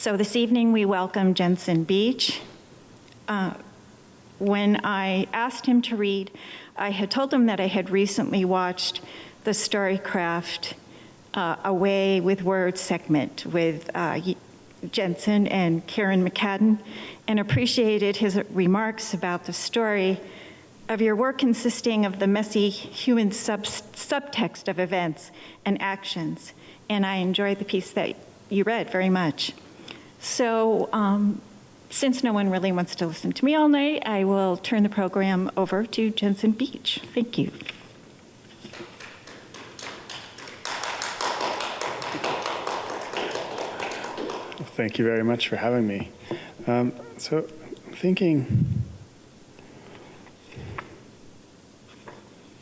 So this evening we welcome Jensen Beach. When I asked him to read, I had told him that I had recently watched the Storycraft A Way with Words segment with Jensen and Karen McCadden, and appreciated his remarks about the story of your work consisting of the messy human subtext of events and actions. And I enjoyed the piece that you read very much. So since no one really wants to listen to me all night, I will turn the program over to Jensen Beach. Thank you. Thank you very much for having me. So I'm thinking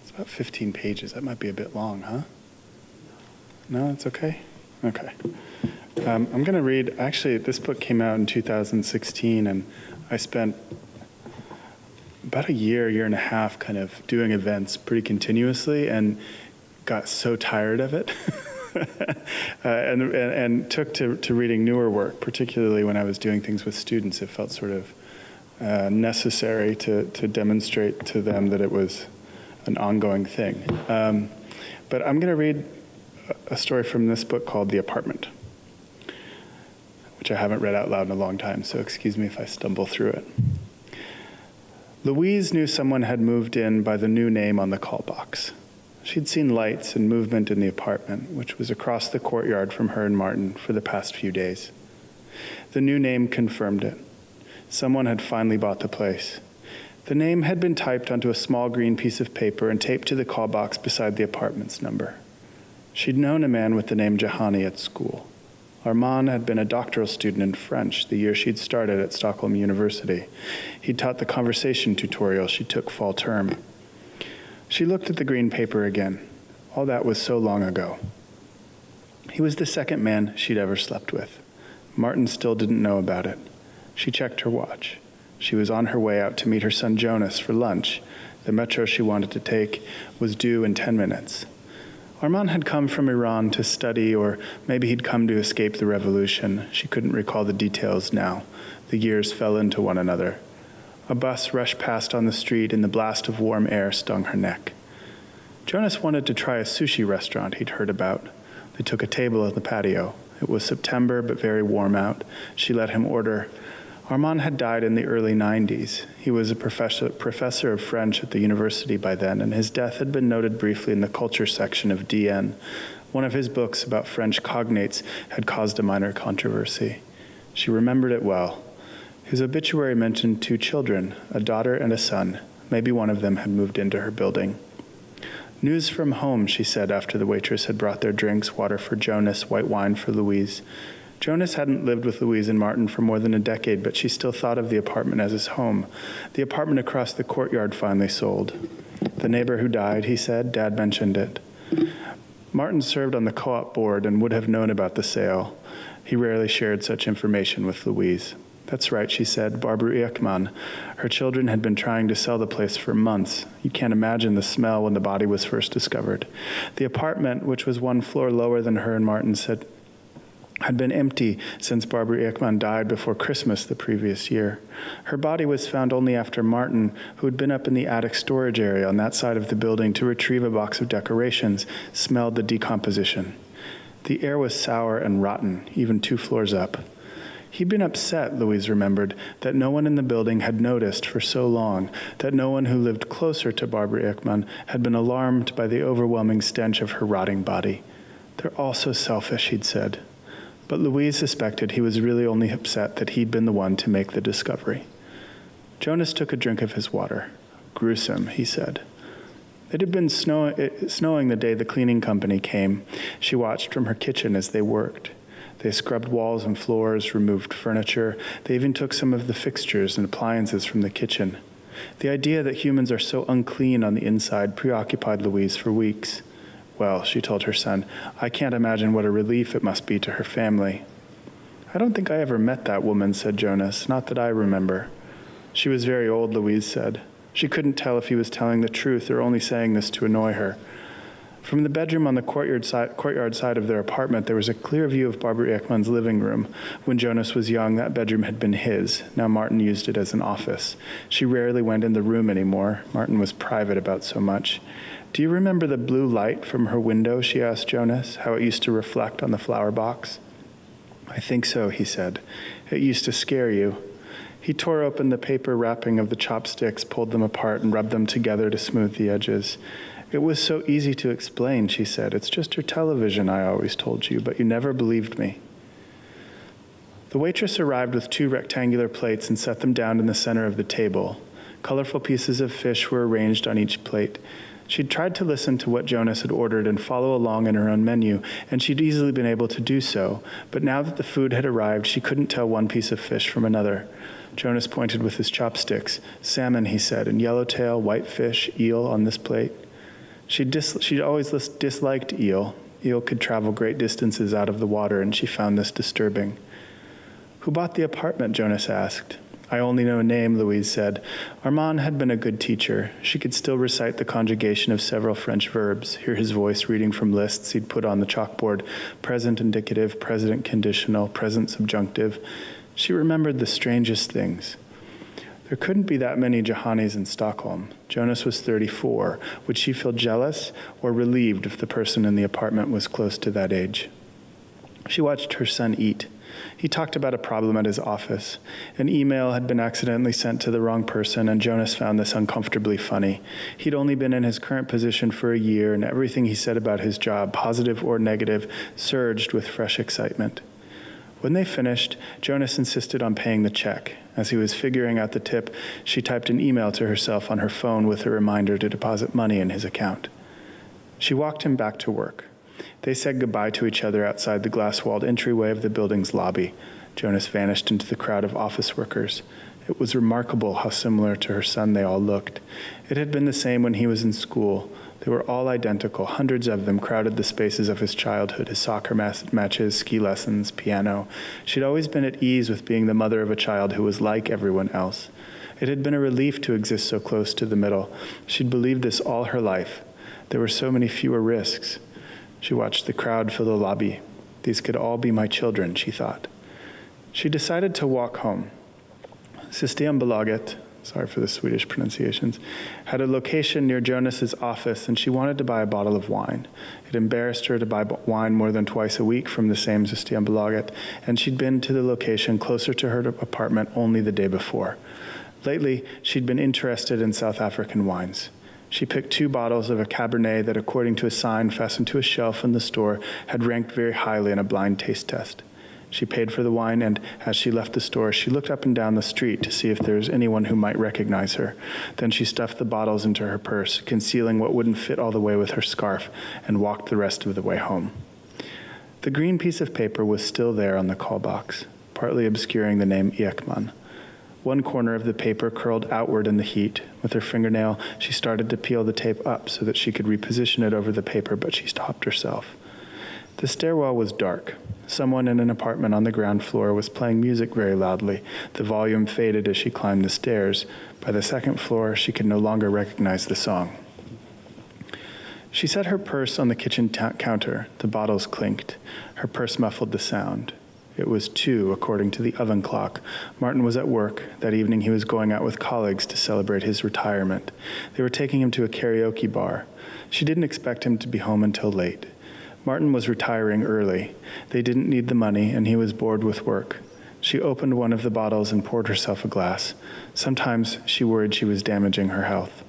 it's about 15 pages. That might be a bit long, huh? No, it's okay? Okay. I'm going to read, actually, this book came out in 2016, and I spent about a year and a half kind of doing events pretty continuously and got so tired of it. and took to reading newer work, particularly when I was doing things with students. It felt sort of necessary to demonstrate to them that it was an ongoing thing. But I'm going to read a story from this book called The Apartment, which I haven't read out loud in a long time, so excuse me if I stumble through it. Louise knew someone had moved in by the new name on the call box. She'd seen lights and movement in the apartment, which was across the courtyard from her and Martin for the past few days. The new name confirmed it. Someone had finally bought the place. The name had been typed onto a small green piece of paper and taped to the call box beside the apartment's number. She'd known a man with the name Jahani at school. Armand had been a doctoral student in French the year she'd started at Stockholm University. He'd taught the conversation tutorial she took fall term. She looked at the green paper again. All that was so long ago. He was the second man she'd ever slept with. Martin still didn't know about it. She checked her watch. She was on her way out to meet her son Jonas for lunch. The metro she wanted to take was due in 10 minutes. Armand had come from Iran to study, or maybe he'd come to escape the revolution. She couldn't recall the details now. The years fell into one another. A bus rushed past on the street, and the blast of warm air stung her neck. Jonas wanted to try a sushi restaurant he'd heard about. They took a table at the patio. It was September, but very warm out. She let him order. Armand had died in the early 90s. He was a professor of French at the university by then, and his death had been noted briefly in the culture section of DN. One of his books about French cognates had caused a minor controversy. She remembered it well. His obituary mentioned 2 children, a daughter and a son. Maybe one of them had moved into her building. News from home, she said after the waitress had brought their drinks, water for Jonas, white wine for Louise. Jonas hadn't lived with Louise and Martin for more than a decade, but she still thought of the apartment as his home. The apartment across the courtyard finally sold. The neighbor who died, he said, Dad mentioned it. Martin served on the co-op board and would have known about the sale. He rarely shared such information with Louise. That's right, she said, Barbara Ekman. Her children had been trying to sell the place for months. You can't imagine the smell when the body was first discovered. The apartment, which was 1 floor lower than her and Martin said, had been empty since Barbara Ekman died before Christmas the previous year. Her body was found only after Martin, who had been up in the attic storage area on that side of the building to retrieve a box of decorations, smelled the decomposition. The air was sour and rotten, even 2 floors up. He'd been upset, Louise remembered, that no one in the building had noticed for so long, that no one who lived closer to Barbara Ekman had been alarmed by the overwhelming stench of her rotting body. They're all so selfish, he'd said. But Louise suspected he was really only upset that he'd been the one to make the discovery. Jonas took a drink of his water. Gruesome, he said. It had been snowing the day the cleaning company came. She watched from her kitchen as they worked. They scrubbed walls and floors, removed furniture. They even took some of the fixtures and appliances from the kitchen. The idea that humans are so unclean on the inside preoccupied Louise for weeks. Well, she told her son, I can't imagine what a relief it must be to her family. I don't think I ever met that woman, said Jonas, not that I remember. She was very old, Louise said. She couldn't tell if he was telling the truth or only saying this to annoy her. From the bedroom on the courtyard side of their apartment, there was a clear view of Barbara Ekman's living room. When Jonas was young, that bedroom had been his. Now Martin used it as an office. She rarely went in the room anymore. Martin was private about so much. "Do you remember the blue light from her window?" she asked Jonas, "how it used to reflect on the flower box?" "I think so," he said. "It used to scare you." He tore open the paper wrapping of the chopsticks, pulled them apart, and rubbed them together to smooth the edges. "It was so easy to explain," she said. "It's just your television, I always told you, but you never believed me." The waitress arrived with 2 rectangular plates and set them down in the center of the table. Colorful pieces of fish were arranged on each plate. She'd tried to listen to what Jonas had ordered and follow along in her own menu, and she'd easily been able to do so, but now that the food had arrived, she couldn't tell one piece of fish from another. Jonas pointed with his chopsticks. "Salmon," he said, "and yellowtail, whitefish, eel on this plate." She'd always disliked eel. Eel could travel great distances out of the water, and she found this disturbing. "Who bought the apartment?" Jonas asked. "I only know a name," Louise said. Armand had been a good teacher. She could still recite the conjugation of several French verbs, hear his voice reading from lists he'd put on the chalkboard, present indicative, present conditional, present subjunctive. She remembered the strangest things. There couldn't be that many Johannis in Stockholm. Jonas was 34. Would she feel jealous or relieved if the person in the apartment was close to that age? She watched her son eat. He talked about a problem at his office. An email had been accidentally sent to the wrong person, and Jonas found this uncomfortably funny. He'd only been in his current position for a year, and everything he said about his job, positive or negative, surged with fresh excitement. When they finished, Jonas insisted on paying the check. As he was figuring out the tip, she typed an email to herself on her phone with a reminder to deposit money in his account. She walked him back to work. They said goodbye to each other outside the glass-walled entryway of the building's lobby. Jonas vanished into the crowd of office workers. It was remarkable how similar to her son they all looked. It had been the same when he was in school. They were all identical. Hundreds of them crowded the spaces of his childhood, his soccer matches, ski lessons, piano. She'd always been at ease with being the mother of a child who was like everyone else. It had been a relief to exist so close to the middle. She'd believed this all her life. There were so many fewer risks. She watched the crowd fill the lobby. These could all be my children, she thought. She decided to walk home. Systembolaget, sorry for the Swedish pronunciations, had a location near Jonas's office, and she wanted to buy a bottle of wine. It embarrassed her to buy wine more than twice a week from the same Systembolaget, and she'd been to the location closer to her apartment only the day before. Lately, she'd been interested in South African wines. She picked 2 bottles of a Cabernet that, according to a sign fastened to a shelf in the store, had ranked very highly in a blind taste test. She paid for the wine, and as she left the store, she looked up and down the street to see if there was anyone who might recognize her. Then she stuffed the bottles into her purse, concealing what wouldn't fit all the way with her scarf, and walked the rest of the way home. The green piece of paper was still there on the call box, partly obscuring the name Ekman. One corner of the paper curled outward in the heat. With her fingernail, she started to peel the tape up so that she could reposition it over the paper, but she stopped herself. The stairwell was dark. Someone in an apartment on the ground floor was playing music very loudly. The volume faded as she climbed the stairs. By the second floor, she could no longer recognize the song. She set her purse on the kitchen counter. The bottles clinked. Her purse muffled the sound. It was 2, according to the oven clock. Martin was at work. That evening he was going out with colleagues to celebrate his retirement. They were taking him to a karaoke bar. She didn't expect him to be home until late. Martin was retiring early. They didn't need the money, and he was bored with work. She opened one of the bottles and poured herself a glass. Sometimes she worried she was damaging her health.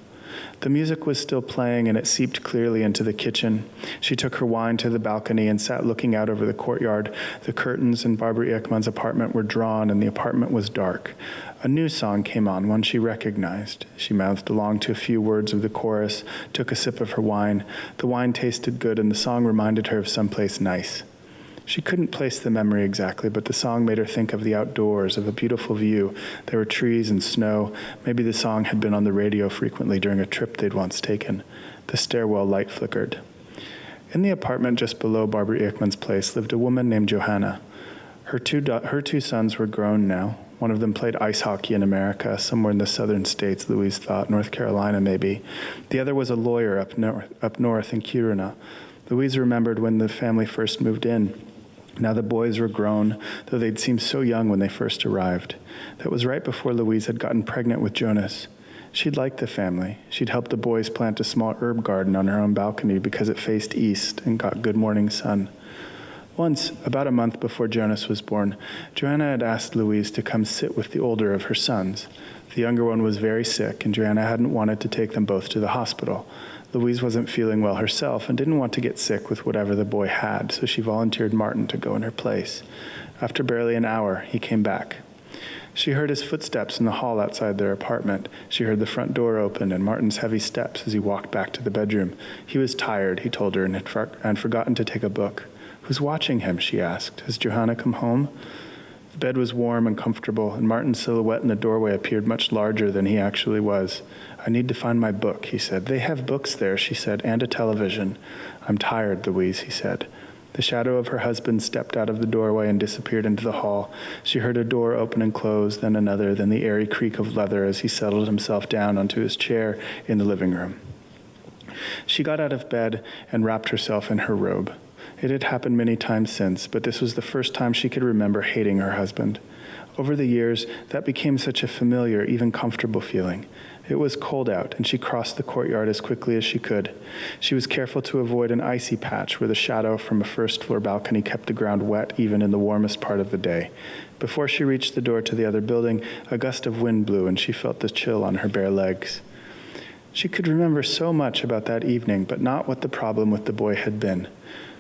The music was still playing, and it seeped clearly into the kitchen. She took her wine to the balcony and sat looking out over the courtyard. The curtains in Barbara Ekman's apartment were drawn, and the apartment was dark. A new song came on, one she recognized. She mouthed along to a few words of the chorus, took a sip of her wine. The wine tasted good, and the song reminded her of someplace nice. She couldn't place the memory exactly, but the song made her think of the outdoors, of a beautiful view. There were trees and snow. Maybe the song had been on the radio frequently during a trip they'd once taken. The stairwell light flickered. In the apartment just below Barbara Ekman's place lived a woman named Johanna. Her two sons were grown now. One of them played ice hockey in America, somewhere in the southern states, Louise thought, North Carolina maybe. The other was a lawyer up north in Kiruna. Louise remembered when the family first moved in. Now the boys were grown, though they'd seemed so young when they first arrived. That was right before Louise had gotten pregnant with Jonas. She'd liked the family. She'd helped the boys plant a small herb garden on her own balcony because it faced east and got good morning sun. Once, about a month before Jonas was born, Joanna had asked Louise to come sit with the older of her sons. The younger one was very sick, and Joanna hadn't wanted to take them both to the hospital. Louise wasn't feeling well herself and didn't want to get sick with whatever the boy had, so she volunteered Martin to go in her place. After barely an hour, he came back. She heard his footsteps in the hall outside their apartment. She heard the front door open and Martin's heavy steps as he walked back to the bedroom. He was tired, he told her, and had forgotten to take a book. "Who's watching him?" she asked. "Has Johanna come home?" The bed was warm and comfortable, and Martin's silhouette in the doorway appeared much larger than he actually was. "I need to find my book," he said. "They have books there," she said, "and a television." "I'm tired, Louise," he said. The shadow of her husband stepped out of the doorway and disappeared into the hall. She heard a door open and close, then another, then the airy creak of leather as he settled himself down onto his chair in the living room. She got out of bed and wrapped herself in her robe. It had happened many times since, but this was the first time she could remember hating her husband. Over the years, that became such a familiar, even comfortable feeling. It was cold out, and she crossed the courtyard as quickly as she could. She was careful to avoid an icy patch where the shadow from a first-floor balcony kept the ground wet even in the warmest part of the day. Before she reached the door to the other building, a gust of wind blew, and she felt the chill on her bare legs. She could remember so much about that evening, but not what the problem with the boy had been.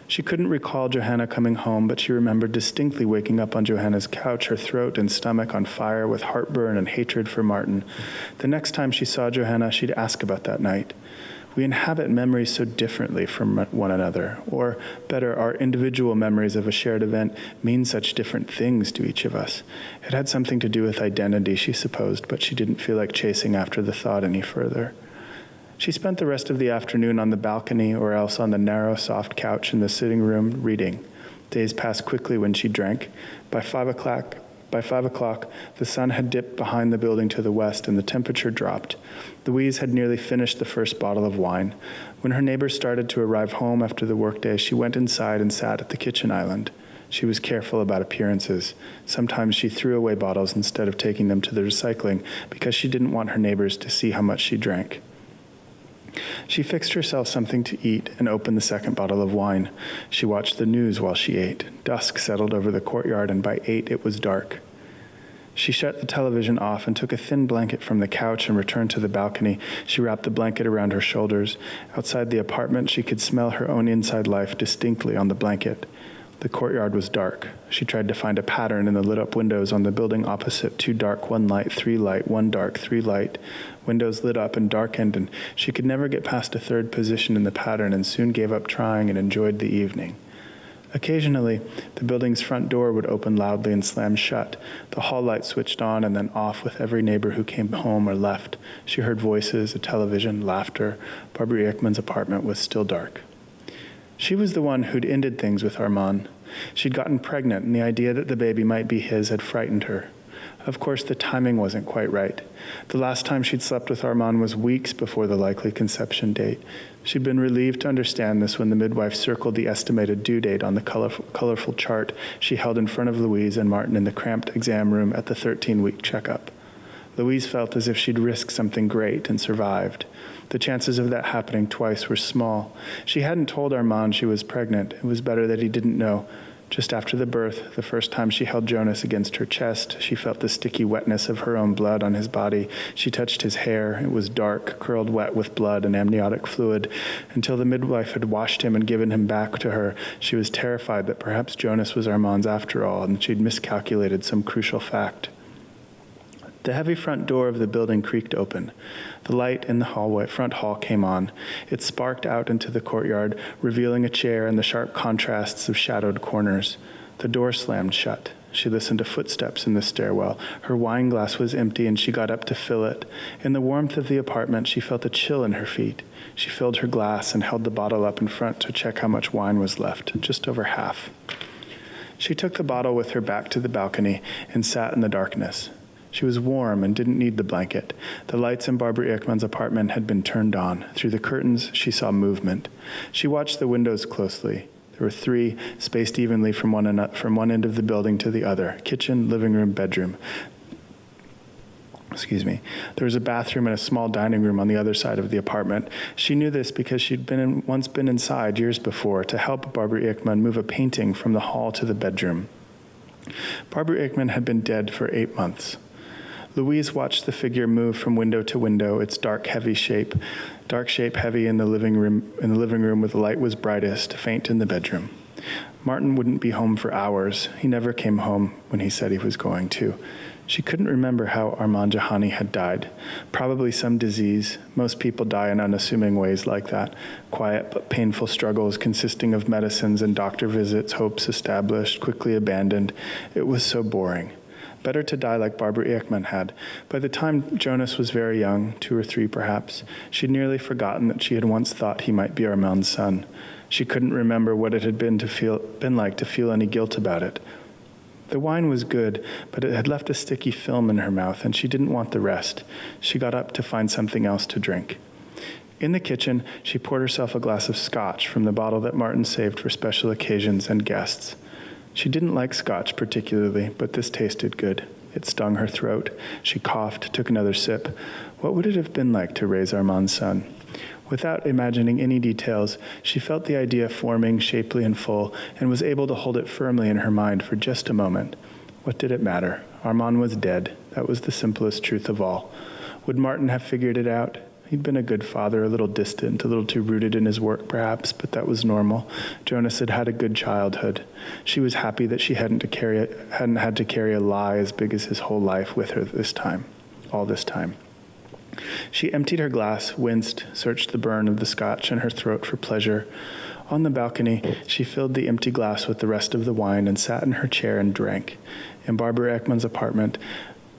She couldn't recall Johanna coming home, but she remembered distinctly waking up on Johanna's couch, her throat and stomach on fire with heartburn and hatred for Martin. The next time she saw Johanna, she'd ask about that night. We inhabit memories so differently from one another, or better, our individual memories of a shared event mean such different things to each of us. It had something to do with identity, she supposed, but she didn't feel like chasing after the thought any further. She spent the rest of the afternoon on the balcony or else on the narrow, soft couch in the sitting room reading. Days passed quickly when she drank. By 5 o'clock, the sun had dipped behind the building to the west and the temperature dropped. Louise had nearly finished the first bottle of wine. When her neighbors started to arrive home after the workday, she went inside and sat at the kitchen island. She was careful about appearances. Sometimes she threw away bottles instead of taking them to the recycling because she didn't want her neighbors to see how much she drank. She fixed herself something to eat and opened the second bottle of wine. She watched the news while she ate. Dusk settled over the courtyard, and by 8 it was dark. She shut the television off and took a thin blanket from the couch and returned to the balcony. She wrapped the blanket around her shoulders. Outside the apartment, she could smell her own inside life distinctly on the blanket. The courtyard was dark. She tried to find a pattern in the lit-up windows on the building opposite. 2 dark, 1 light, 3 light, 1 dark, 3 light. Windows lit up and darkened, and she could never get past a third position in the pattern and soon gave up trying and enjoyed the evening. Occasionally, the building's front door would open loudly and slam shut. The hall light switched on and then off with every neighbor who came home or left. She heard voices, a television, laughter. Barbara Ekman's apartment was still dark. She was the one who'd ended things with Armand. She'd gotten pregnant, and the idea that the baby might be his had frightened her. Of course, the timing wasn't quite right. The last time she'd slept with Armand was weeks before the likely conception date. She'd been relieved to understand this when the midwife circled the estimated due date on the colorful chart she held in front of Louise and Martin in the cramped exam room at the 13-week checkup. Louise felt as if she'd risked something great and survived. The chances of that happening twice were small. She hadn't told Armand she was pregnant. It was better that he didn't know. Just after the birth, the first time she held Jonas against her chest, she felt the sticky wetness of her own blood on his body. She touched his hair. It was dark, curled wet with blood and amniotic fluid. Until the midwife had washed him and given him back to her, she was terrified that perhaps Jonas was Armand's after all, and she'd miscalculated some crucial fact. The heavy front door of the building creaked open. The light in the front hall came on. It sparked out into the courtyard, revealing a chair and the sharp contrasts of shadowed corners. The door slammed shut. She listened to footsteps in the stairwell. Her wine glass was empty, and she got up to fill it. In the warmth of the apartment, she felt a chill in her feet. She filled her glass and held the bottle up in front to check how much wine was left, just over half. She took the bottle with her back to the balcony and sat in the darkness. She was warm and didn't need the blanket. The lights in Barbara Ekman's apartment had been turned on. Through the curtains, she saw movement. She watched the windows closely. There were 3, spaced evenly from one end of the building to the other: kitchen, living room, bedroom. There was a bathroom and a small dining room on the other side of the apartment. She knew this because she'd once been inside years before to help Barbara Ekman move a painting from the hall to the bedroom. Barbara Ekman had been dead for 8 months. Louise watched the figure move from window to window, its dark shape heavy in the living room where the light was brightest, faint in the bedroom. Martin wouldn't be home for hours. He never came home when he said he was going to. She couldn't remember how Armand Jahani had died. Probably some disease. Most people die in unassuming ways like that. Quiet but painful struggles consisting of medicines and doctor visits, hopes established, quickly abandoned. It was so boring. Better to die like Barbara Ekman had. By the time Jonas was very young, 2 or 3 perhaps, she'd nearly forgotten that she had once thought he might be Armand's son. She couldn't remember what it had been like to feel any guilt about it. The wine was good, but it had left a sticky film in her mouth, and she didn't want the rest. She got up to find something else to drink. In the kitchen, she poured herself a glass of scotch from the bottle that Martin saved for special occasions and guests. She didn't like scotch particularly, but this tasted good. It stung her throat. She coughed, took another sip. What would it have been like to raise Armand's son? Without imagining any details, she felt the idea forming, shapely and full, and was able to hold it firmly in her mind for just a moment. What did it matter? Armand was dead. That was the simplest truth of all. Would Martin have figured it out? He'd been a good father, a little distant, a little too rooted in his work perhaps, but that was normal. Jonas had had a good childhood. She was happy that she hadn't had to carry a lie as big as his whole life with her all this time. She emptied her glass, winced, searched the burn of the scotch in her throat for pleasure. On the balcony, she filled the empty glass with the rest of the wine and sat in her chair and drank. In Barbara Ekman's apartment,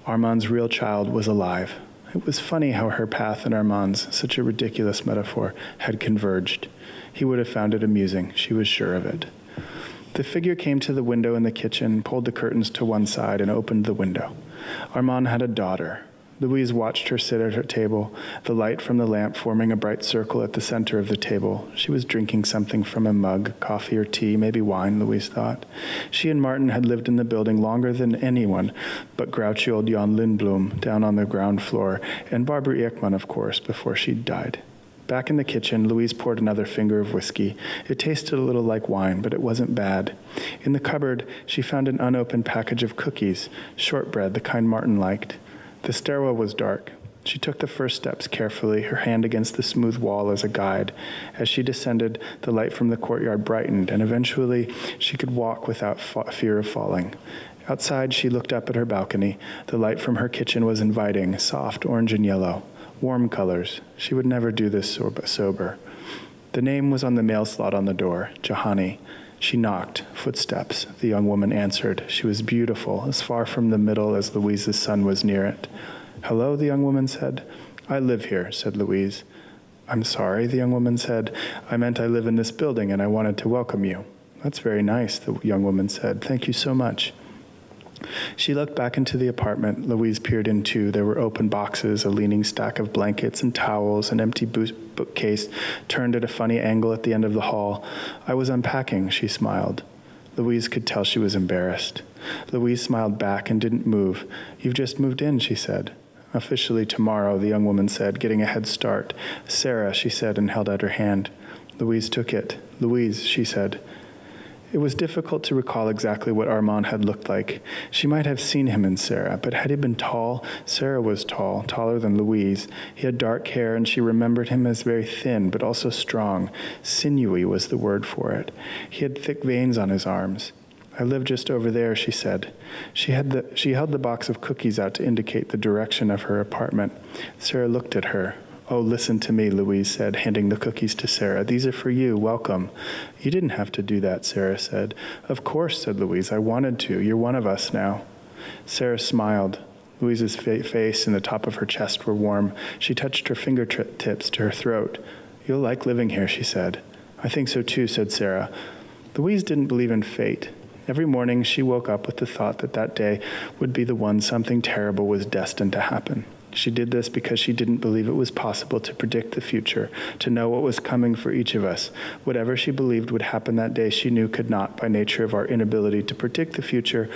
Armand's real child was alive. It was funny how her path and Armand's, such a ridiculous metaphor, had converged. He would have found it amusing, she was sure of it. The figure came to the window in the kitchen, pulled the curtains to one side, and opened the window. Armand had a daughter. Louise watched her sit at her table, the light from the lamp forming a bright circle at the center of the table. She was drinking something from a mug, coffee or tea, maybe wine, Louise thought. She and Martin had lived in the building longer than anyone but grouchy old Jan Lindblom down on the ground floor, and Barbara Ekman, of course, before she'd died. Back in the kitchen, Louise poured another finger of whiskey. It tasted a little like wine, but it wasn't bad. In the cupboard, she found an unopened package of cookies, shortbread, the kind Martin liked. The stairwell was dark. She took the first steps carefully, her hand against the smooth wall as a guide. As she descended, the light from the courtyard brightened, and eventually she could walk without fear of falling. Outside, she looked up at her balcony. The light from her kitchen was inviting, soft orange and yellow. Warm colors. She would never do this sober. The name was on the mail slot on the door, Jahani. She knocked. Footsteps. The young woman answered. She was beautiful, as far from the middle as Louise's son was near it. "Hello," the young woman said. "I live here," said Louise. "I'm sorry," the young woman said. "I meant I live in this building and I wanted to welcome you." "That's very nice," the young woman said. "Thank you so much." She looked back into the apartment. Louise peered in too. There were open boxes, a leaning stack of blankets and towels, an empty bookcase turned at a funny angle at the end of the hall. "I was unpacking," she smiled. Louise could tell she was embarrassed. Louise smiled back and didn't move. "You've just moved in," she said. "Officially tomorrow," the young woman said, getting a head start. "Sarah," she said, and held out her hand. Louise took it. "Louise," she said. It was difficult to recall exactly what Armand had looked like. She might have seen him in Sarah, but had he been tall? Sarah was tall, taller than Louise. He had dark hair, and she remembered him as very thin, but also strong. Sinewy was the word for it. He had thick veins on his arms. "I live just over there," she said. She held the box of cookies out to indicate the direction of her apartment. Sarah looked at her. "Oh, listen to me," Louise said, handing the cookies to Sarah. "These are for you. Welcome." "You didn't have to do that," Sarah said. "Of course," said Louise. "I wanted to. You're one of us now." Sarah smiled. Louise's face and the top of her chest were warm. She touched her fingertips to her throat. "You'll like living here," she said. "I think so too," said Sarah. Louise didn't believe in fate. Every morning she woke up with the thought that that day would be the one something terrible was destined to happen. She did this because she didn't believe it was possible to predict the future, to know what was coming for each of us. Whatever she believed would happen that day, she knew could not, by nature of our inability to predict the future.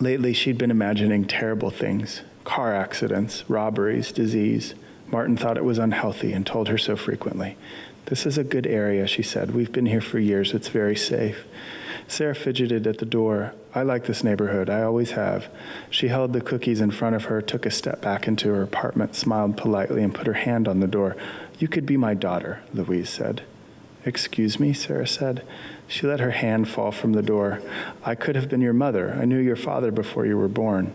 Lately, she'd been imagining terrible things: car accidents, robberies, disease. Martin thought it was unhealthy and told her so frequently. "This is a good area," she said. "We've been here for years. It's very safe." Sarah fidgeted at the door. "I like this neighborhood. I always have." She held the cookies in front of her, took a step back into her apartment, smiled politely, and put her hand on the door. "You could be my daughter," Louise said. "Excuse me," Sarah said. She let her hand fall from the door. "I could have been your mother. I knew your father before you were born."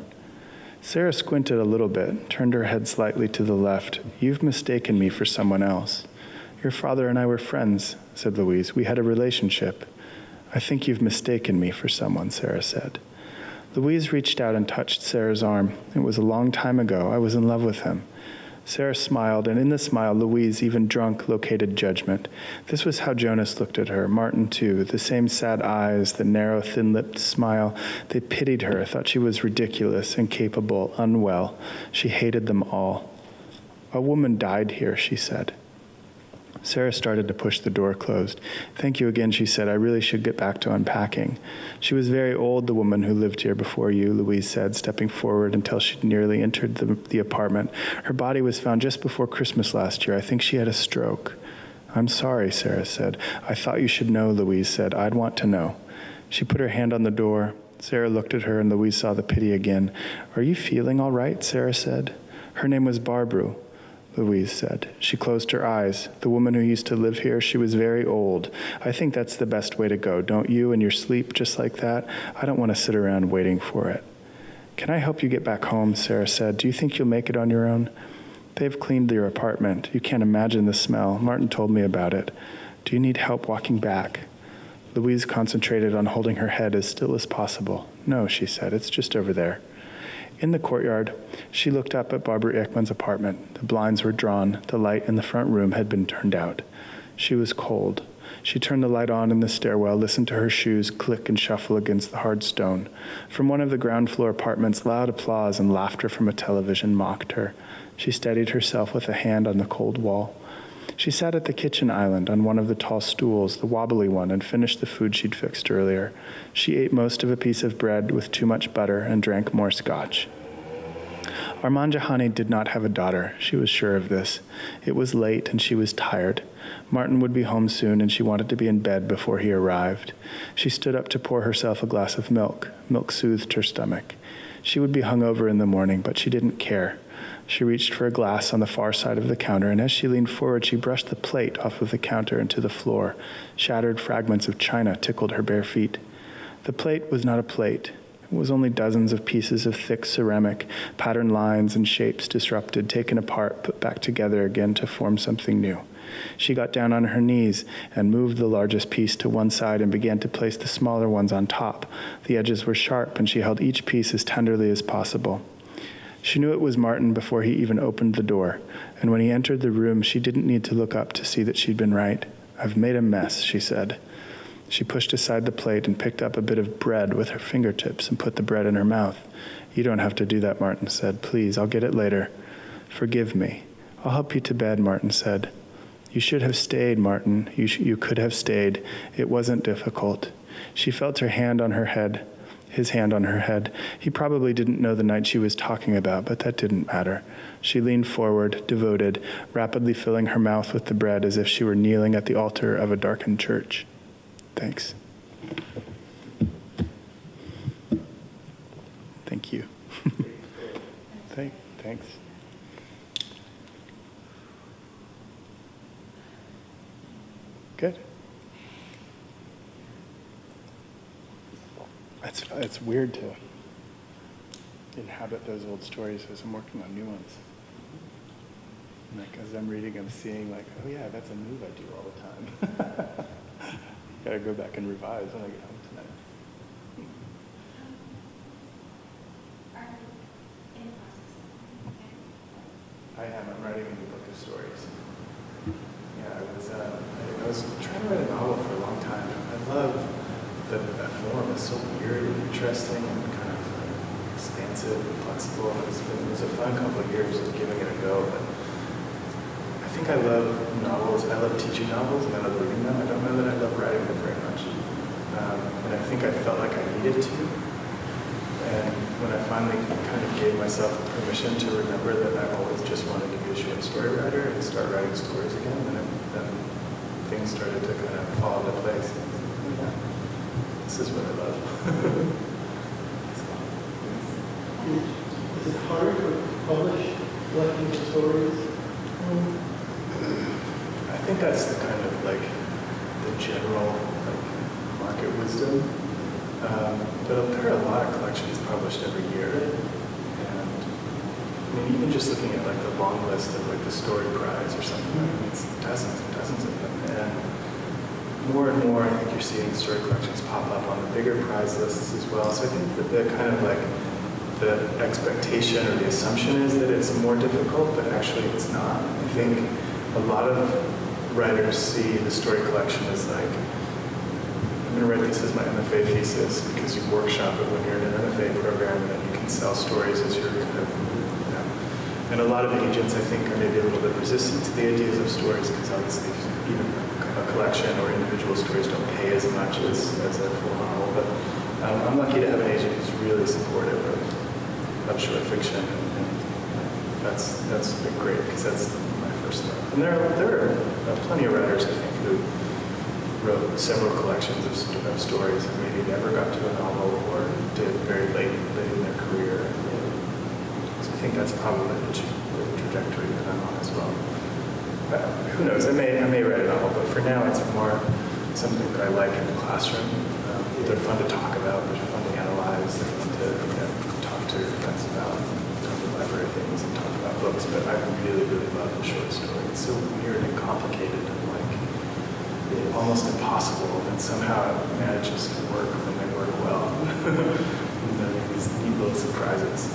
Sarah squinted a little bit, turned her head slightly to the left. "You've mistaken me for someone else." "Your father and I were friends," said Louise. "We had a relationship." "I think you've mistaken me for someone," Sarah said. Louise reached out and touched Sarah's arm. "It was a long time ago. I was in love with him." Sarah smiled, and in the smile, Louise, even drunk, located judgment. This was how Jonas looked at her, Martin too, the same sad eyes, the narrow, thin-lipped smile. They pitied her, thought she was ridiculous, incapable, unwell. She hated them all. "A woman died here," she said. Sarah started to push the door closed. "Thank you again," she said. "I really should get back to unpacking." "She was very old, the woman who lived here before you," Louise said, stepping forward until she'd nearly entered the apartment. "Her body was found just before Christmas last year. I think she had a stroke." "I'm sorry," Sarah said. "I thought you should know," Louise said. "I'd want to know." She put her hand on the door. Sarah looked at her, and Louise saw the pity again. "Are you feeling all right?" Sarah said. "Her name was Barbara," Louise said. She closed her eyes. "The woman who used to live here, she was very old. I think that's the best way to go, don't you, in your sleep just like that? I don't want to sit around waiting for it." "Can I help you get back home?" Sarah said. "Do you think you'll make it on your own?" "They've cleaned your apartment. You can't imagine the smell. Martin told me about it. Do you need help walking back?" Louise concentrated on holding her head as still as possible. "No," she said. "It's just over there." In the courtyard, she looked up at Barbara Ekman's apartment. The blinds were drawn. The light in the front room had been turned out. She was cold. She turned the light on in the stairwell, listened to her shoes click and shuffle against the hard stone. From one of the ground floor apartments, loud applause and laughter from a television mocked her. She steadied herself with a hand on the cold wall. She sat at the kitchen island on one of the tall stools, the wobbly one, and finished the food she'd fixed earlier. She ate most of a piece of bread with too much butter and drank more scotch. Armand Jahani did not have a daughter. She was sure of this. It was late and she was tired. Martin would be home soon and she wanted to be in bed before he arrived. She stood up to pour herself a glass of milk. Milk soothed her stomach. She would be hungover in the morning, but she didn't care. She reached for a glass on the far side of the counter, and as she leaned forward, she brushed the plate off of the counter into the floor. Shattered fragments of china tickled her bare feet. The plate was not a plate. It was only dozens of pieces of thick ceramic, patterned lines and shapes disrupted, taken apart, put back together again to form something new. She got down on her knees and moved the largest piece to one side and began to place the smaller ones on top. The edges were sharp, and she held each piece as tenderly as possible. She knew it was Martin before he even opened the door, and when he entered the room, she didn't need to look up to see that she'd been right. "I've made a mess," she said. She pushed aside the plate and picked up a bit of bread with her fingertips and put the bread in her mouth. "You don't have to do that," Martin said. "Please, I'll get it later." "Forgive me." "I'll help you to bed," Martin said. "You should have stayed, Martin. You could have stayed. It wasn't difficult." She felt her hand on her head. His hand on her head. He probably didn't know the night she was talking about, but that didn't matter. She leaned forward, devoted, rapidly filling her mouth with the bread as if she were kneeling at the altar of a darkened church. "Thanks." "Thank you." Thanks. Good. It's weird to inhabit those old stories as I'm working on new ones. Like as I'm reading, I'm seeing like, oh yeah, that's a move I do all the time. Gotta go back and revise when I get home tonight. I am. I'm writing a new book of stories. Yeah, I was trying to write a novel for a long time. I love that form is so weird and interesting and kind of expansive and flexible. And it was a fun couple of years of giving it a go. But I think I love novels. I love teaching novels and I love reading them. I don't know that I love writing them very much. And I think I felt like I needed to. And when I finally kind of gave myself permission to remember that I always just wanted to be a short story writer and start writing stories again, then things started to kind of fall into place. Yeah, this is what I love. Is it hard to publish collecting of stories? I think that's the kind of like the general like market wisdom. But there are a lot of collections published every year. And I mean, even just looking at like the long list of like the Story Prize or something, I mean, it's dozens and dozens of them. And more and more, I think you're seeing story collections pop up on the bigger prize lists as well. So I think that the kind of like the expectation or the assumption is that it's more difficult, but actually it's not. I think a lot of writers see the story collection as like, I'm going to write this as my MFA thesis because you workshop it when you're in an MFA program and then you can sell stories as your kind of, you know. And a lot of agents, I think, are maybe a little bit resistant to the ideas of stories because obviously even a collection or individual stories don't pay as much as a full novel. But I'm lucky to have an agent who's really supportive of short fiction. And that's been great because that's my first love. And there are plenty of writers, I think, who wrote several collections of stories and maybe never got to a novel or did very late in their career. So I think that's probably the trajectory that I'm on as well. But who knows? I may write a novel, but for now it's more something that I like in the classroom. They're fun to talk about, they're fun to analyze, they're fun to talk to your friends about, talk to library things and talk about books. But I really, really love the short story. It's so weird and complicated and like almost impossible, and somehow it manages to work when they work well. And then these neat little surprises.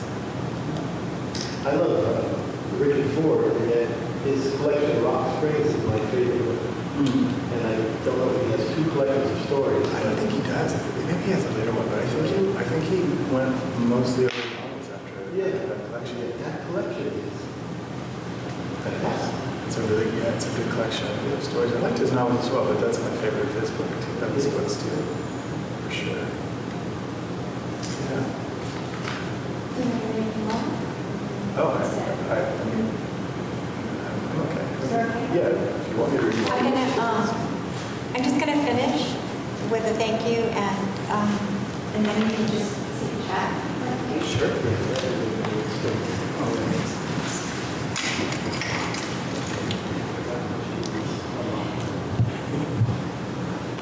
I love Richard Ford, and his collection of Rock Springs is my favorite one. And I don't know if he has two collections of stories. I don't think he does. Maybe he has a later one, but I think he went mostly over novels after that collection. Yeah, that collection is fantastic. It's a good collection of stories. I liked his novels as well, but that's my favorite of his books too, for sure. Yeah. Oh, I mean, I'm okay. Yeah, if you want me to read more. I'm just gonna finish with a thank you, and then you can just sit and chat. Sure.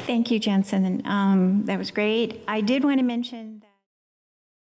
Thank you, Jensen. That was great. I did want to mention that